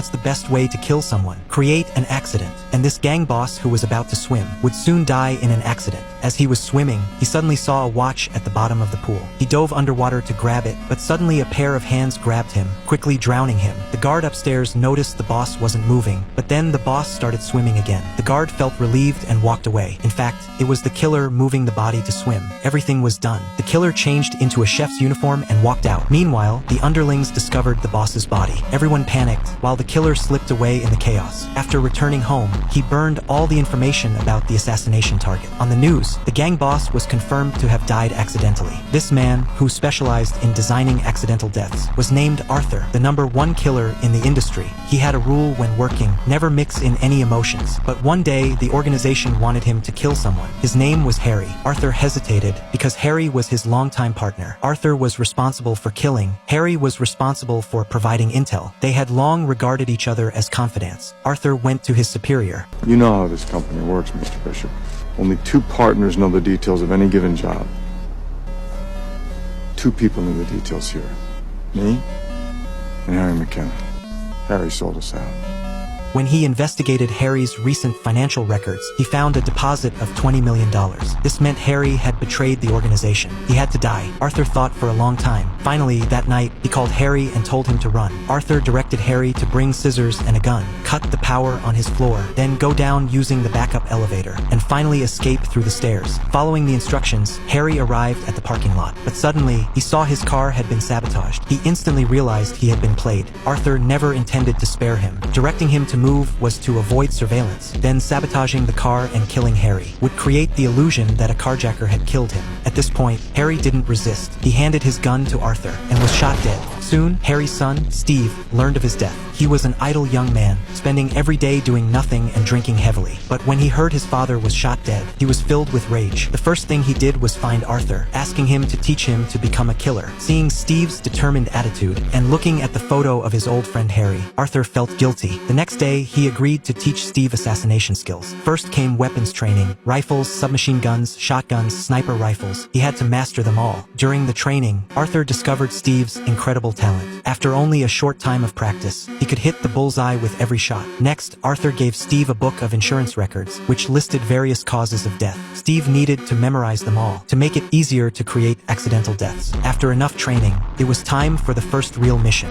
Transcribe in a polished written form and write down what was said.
what's the best way to kill someone? Create an accident. And this gang boss who was about to swim would soon die in an accident. As he was swimming, he suddenly saw a watch at the bottom of the pool. He dove underwater to grab it, but suddenly a pair of hands grabbed him, quickly drowning him. The guard upstairs noticed the boss wasn't moving, but then the boss started swimming again. The guard felt relieved and walked away. In fact, it was the killer moving the body to swim. Everything was done. The killer changed into a chef's uniform and walked out. Meanwhile, the underlings discovered the boss's body. Everyone panicked, while the killer slipped away in the chaos. After returning home, he burned all the information about the assassination target. On the news, the gang boss was confirmed to have died accidentally. This man, who specialized in designing accidental deaths, was named Arthur, the #1 killer in the industry. He had a rule when working: never mix in any emotions. But one day, the organization wanted him to kill someone. His name was Harry. Arthur hesitated because Harry was his longtime partner. Arthur was responsible for killing. Harry was responsible for providing intel. They had long regarded each other as confidants. Arthur went to his superior. You know how this company works, Mr. Bishop. Only 2 partners know the details of any given job. 2 people know the details here. Me and Harry McKenna. Harry sold us out. When he investigated Harry's recent financial records, he found a deposit of $20 million. This meant Harry had betrayed the organization. He had to die. Arthur thought for a long time. Finally, that night, he called Harry and told him to run. Arthur directed Harry to bring scissors and a gun, cut the power on his floor, then go down using the backup elevator, and finally escape through the stairs. Following the instructions, Harry arrived at the parking lot. But suddenly, he saw his car had been sabotaged. He instantly realized he had been played. Arthur never intended to spare him. Directing him to move was to avoid surveillance. Then sabotaging the car and killing Harry would create the illusion that a carjacker had killed him. At this point, Harry didn't resist. He handed his gun to Arthur and was shot dead. Soon, Harry's son, Steve, learned of his death. He was an idle young man, spending every day doing nothing and drinking heavily. But when he heard his father was shot dead, he was filled with rage. The first thing he did was find Arthur, asking him to teach him to become a killer. Seeing Steve's determined attitude and looking at the photo of his old friend Harry, Arthur felt guilty. The next day, he agreed to teach Steve assassination skills. First came weapons training: rifles, submachine guns, shotguns, sniper rifles. He had to master them all. During the training, Arthur discovered Steve's incredible talent. After only a short time of practice, he could hit the bullseye with every shot. Next, Arthur gave Steve a book of insurance records, which listed various causes of death. Steve needed to memorize them all to make it easier to create accidental deaths. After enough training, it was time for the first real mission.